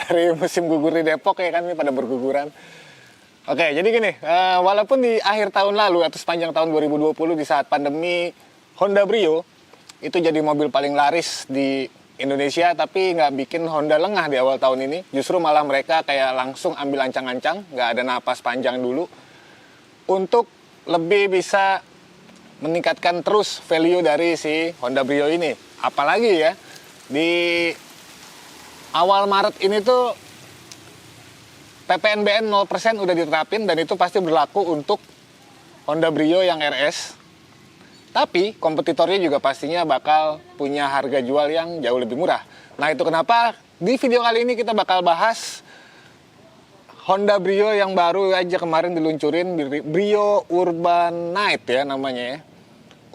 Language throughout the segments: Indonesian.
dari musim gugur di Depok ya kan, ini pada berguguran. Oke, jadi gini, walaupun di akhir tahun lalu atau sepanjang tahun 2020 di saat pandemi, Honda Brio itu jadi mobil paling laris di Indonesia, tapi nggak bikin Honda lengah di awal tahun ini. Justru malah mereka kayak langsung ambil ancang-ancang, nggak ada napas panjang dulu, untuk lebih bisa meningkatkan terus value dari si Honda Brio ini. Apalagi ya, di awal Maret ini tuh PPNBM 0% udah diterapin dan itu pasti berlaku untuk Honda Brio yang RS. Tapi kompetitornya juga pastinya bakal punya harga jual yang jauh lebih murah. Nah, itu kenapa di video kali ini kita bakal bahas Honda Brio yang baru aja kemarin diluncurin, Brio Urban Night ya namanya ya.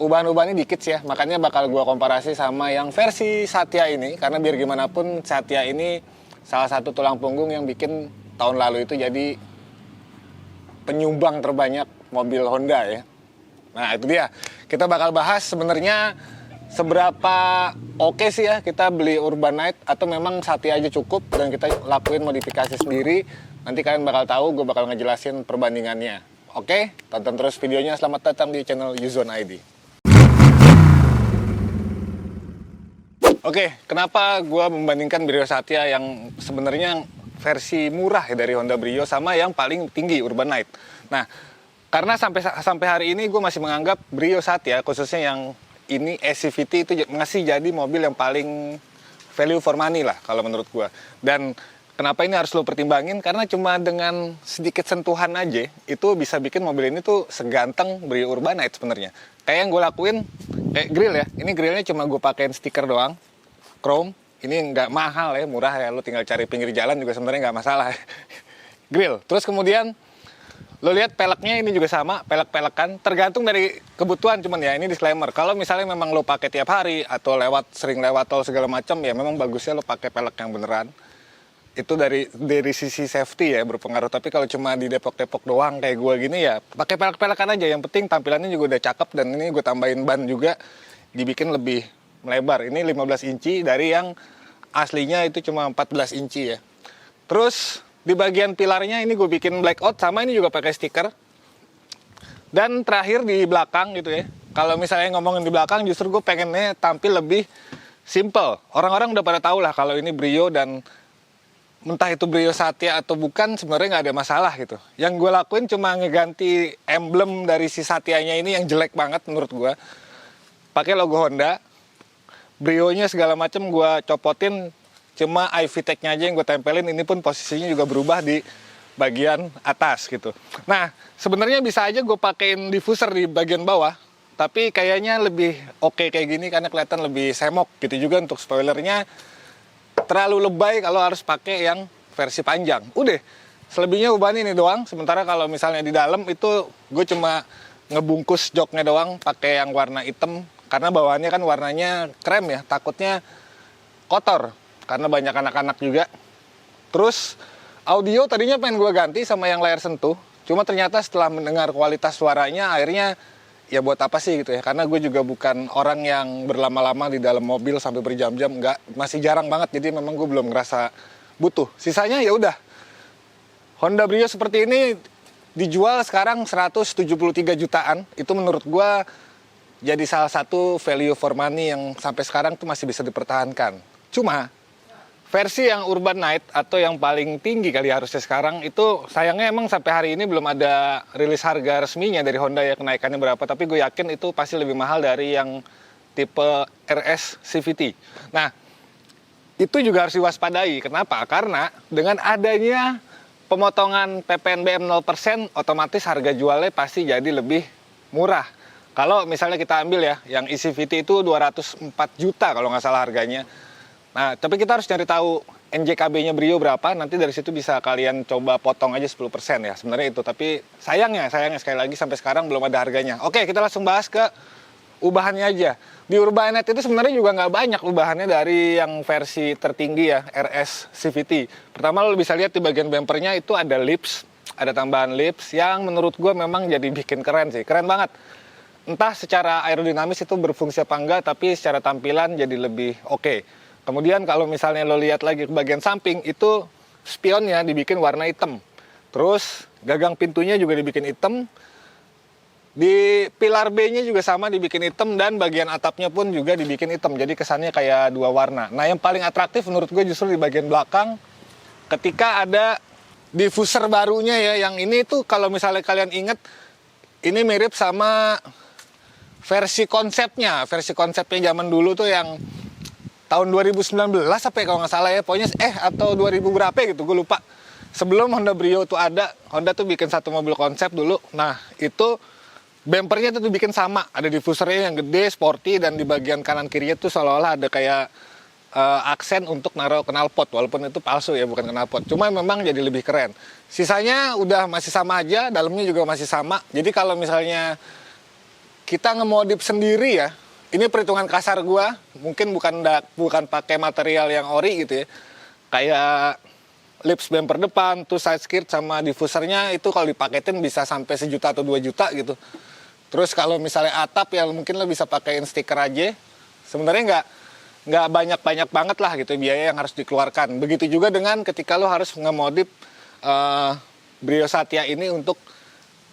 Ubahan-ubahannya dikit sih ya, makanya bakal gua komparasi sama yang versi Satya ini, karena biar gimana pun Satya ini salah satu tulang punggung yang bikin tahun lalu itu jadi penyumbang terbanyak mobil Honda ya. Nah itu dia, kita bakal bahas sebenarnya seberapa oke sih ya kita beli Urban Night, atau memang Satya aja cukup dan kita lakuin modifikasi sendiri. Nanti kalian bakal tahu, gue bakal ngejelasin perbandingannya. Oke, tonton terus videonya. Selamat datang di channel Yuzon ID. Oke, kenapa gue membandingkan Brio Satya yang sebenarnya versi murah ya dari Honda Brio sama yang paling tinggi Urban Night. Nah, karena sampai hari ini gue masih menganggap Brio Satya, khususnya yang ini SCVT, itu masih jadi mobil yang paling value for money lah kalau menurut gue. Dan kenapa ini harus lo pertimbangin? Karena cuma dengan sedikit sentuhan aja itu bisa bikin mobil ini tuh seganteng Brio Urban Night sebenarnya. Kayak yang gue lakuin, kayak grill ya. Ini grillnya cuma gue pakein stiker doang, chrome. Ini nggak mahal ya, murah ya. Lo tinggal cari pinggir jalan juga sebenarnya nggak masalah. Grill. Terus kemudian lo lihat peleknya ini juga sama, pelek-pelekan. Tergantung dari kebutuhan, cuman ya ini disclaimer. Kalau misalnya memang lo pakai tiap hari atau sering lewat tol segala macam, ya memang bagusnya lo pakai pelek yang beneran. Itu dari sisi safety ya berpengaruh. Tapi kalau cuma di Depok-Depok doang kayak gue gini ya, pakai pelek-pelekan aja. Yang penting tampilannya juga udah cakep, dan ini gue tambahin ban juga dibikin lebih melebar. Ini 15 inci dari yang aslinya itu cuma 14 inci ya. Terus di bagian pilarnya ini gue bikin blackout, sama ini juga pakai stiker. Dan terakhir di belakang gitu ya. Kalau misalnya ngomongin di belakang, justru gue pengennya tampil lebih simple. Orang-orang udah pada tahu lah kalau ini Brio, dan entah itu Brio Satya atau bukan sebenarnya nggak ada masalah gitu. Yang gue lakuin cuma ngeganti emblem dari si Satyanya ini yang jelek banget menurut gue. Pakai logo Honda. Brio-nya segala macam gue copotin, cuma iVTEC-nya aja yang gue tempelin. Ini pun posisinya juga berubah di bagian atas gitu. Nah, sebenarnya bisa aja gue pakein diffuser di bagian bawah, tapi kayaknya lebih oke kayak gini karena kelihatan lebih semok gitu. Juga untuk spoilernya terlalu lebay kalau harus pakai yang versi panjang. Udah, selebihnya ubahan ini doang. Sementara kalau misalnya di dalam itu gue cuma ngebungkus joknya doang pakai yang warna hitam, karena bawaannya kan warnanya krem ya, takutnya kotor karena banyak anak-anak juga. Terus audio tadinya pengen gue ganti sama yang layar sentuh, cuma ternyata setelah mendengar kualitas suaranya akhirnya ya buat apa sih gitu ya, karena gue juga bukan orang yang berlama-lama di dalam mobil sampai berjam-jam, masih jarang banget, jadi memang gue belum ngerasa butuh. Sisanya ya udah, Honda Brio seperti ini dijual sekarang 173 jutaan, itu menurut gue jadi salah satu value for money yang sampai sekarang tuh masih bisa dipertahankan. Cuma versi yang Urban Night atau yang paling tinggi kali harusnya sekarang itu sayangnya emang sampai hari ini belum ada rilis harga resminya dari Honda ya kenaikannya berapa, tapi gue yakin itu pasti lebih mahal dari yang tipe RS CVT. Nah, itu juga harus diwaspadai. Kenapa? Karena dengan adanya pemotongan PPNBM 0%, otomatis harga jualnya pasti jadi lebih murah. Kalau misalnya kita ambil ya, yang ECVT itu 204 juta kalau nggak salah harganya. Nah, tapi kita harus cari tahu NJKB-nya Brio berapa, nanti dari situ bisa kalian coba potong aja 10% ya, sebenarnya itu. Tapi sayangnya sekali lagi sampai sekarang belum ada harganya. Oke, kita langsung bahas ke ubahannya aja. Di Urban Night itu sebenarnya juga nggak banyak ubahannya dari yang versi tertinggi ya, RS CVT. Pertama lo bisa lihat di bagian bumpernya itu ada lips, ada tambahan lips yang menurut gue memang jadi bikin keren sih, keren banget. Entah secara aerodinamis itu berfungsi apa enggak, tapi secara tampilan jadi lebih oke. Kemudian kalau misalnya lo lihat lagi ke bagian samping, itu spionnya dibikin warna hitam. Terus gagang pintunya juga dibikin hitam. Di pilar B-nya juga sama dibikin hitam, dan bagian atapnya pun juga dibikin hitam. Jadi kesannya kayak dua warna. Nah, yang paling atraktif menurut gue justru di bagian belakang ketika ada diffuser barunya ya. Yang ini tuh kalau misalnya kalian inget, ini mirip sama versi konsepnya zaman dulu tuh yang tahun 2019 apa ya kalau nggak salah ya. Pokoknya atau 2000 berapa gitu, gue lupa. Sebelum Honda Brio tuh ada, Honda tuh bikin satu mobil konsep dulu. Nah, itu bumpernya tuh bikin sama, ada diffusernya yang gede, sporty, dan di bagian kanan kirinya tuh seolah-olah ada kayak aksen untuk naruh knalpot, walaupun itu palsu ya, bukan knalpot. Cuma memang jadi lebih keren. Sisanya udah masih sama aja, dalamnya juga masih sama. Jadi kalau misalnya kita ngemodif sendiri ya, ini perhitungan kasar gua, mungkin bukan pakai material yang ori gitu ya. Kayak lips bumper depan, tuh side skirt sama diffusernya itu kalau dipaketin bisa sampai 1 juta atau 2 juta gitu. Terus kalau misalnya atap ya mungkin lo bisa pakein stiker aja. Sebenarnya nggak banyak banget lah gitu biaya yang harus dikeluarkan. Begitu juga dengan ketika lo harus ngemodif Brio Satya ini untuk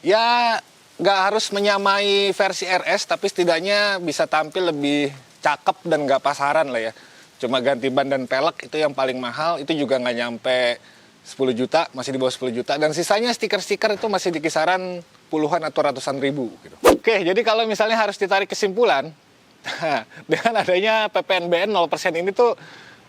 ya nggak harus menyamai versi RS, tapi setidaknya bisa tampil lebih cakep dan nggak pasaran lah ya. Cuma ganti ban dan pelek itu yang paling mahal, itu juga nggak nyampe 10 juta, masih di bawah 10 juta. Dan sisanya stiker-stiker itu masih di kisaran puluhan atau ratusan ribu gitu. Oke, jadi kalau misalnya harus ditarik kesimpulan, dengan adanya PPNBM 0% ini tuh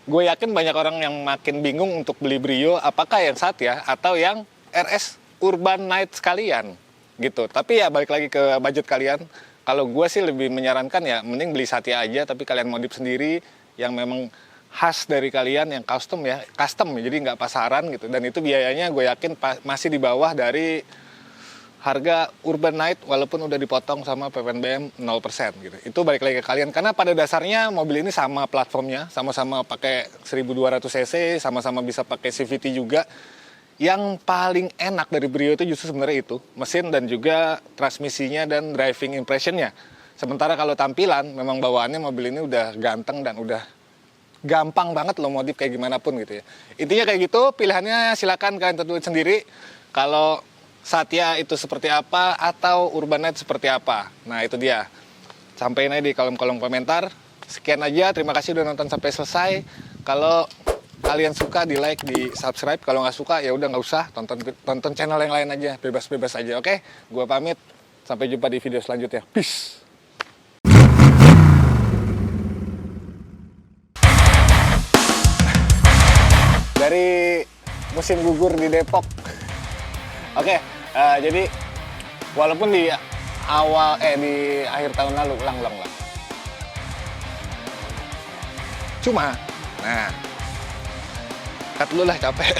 gue yakin banyak orang yang makin bingung untuk beli Brio, apakah yang Satya atau yang RS Urban Night sekalian gitu. Tapi ya balik lagi ke budget kalian. Kalau gue sih lebih menyarankan ya mending beli Satya aja, tapi kalian modif sendiri yang memang khas dari kalian, yang custom ya, jadi nggak pasaran gitu. Dan itu biayanya gue yakin masih di bawah dari harga Urban Night walaupun udah dipotong sama PPNBM 0% gitu. Itu balik lagi ke kalian, karena pada dasarnya mobil ini sama platformnya, sama-sama pakai 1200 cc, sama-sama bisa pakai CVT juga. Yang paling enak dari Brio itu justru sebenarnya itu, mesin dan juga transmisinya dan driving impressionnya. Sementara kalau tampilan, memang bawaannya mobil ini udah ganteng dan udah gampang banget lo modif kayak gimana pun gitu ya. Intinya kayak gitu, pilihannya silakan kalian tentuin sendiri. Kalau Satya itu seperti apa atau Urban Night seperti apa. Nah itu dia. Sampaikan aja di kolom-kolom komentar. Sekian aja, terima kasih udah nonton sampai selesai. Kalau kalian suka di like, di subscribe. Kalau nggak suka ya udah nggak usah, tonton channel yang lain aja, bebas-bebas aja. Oke, gua pamit. Sampai jumpa di video selanjutnya. Peace. Dari musim gugur di Depok. Oke, jadi walaupun di di akhir tahun lalu, ulang. Cuma, cut dulu lah, capek.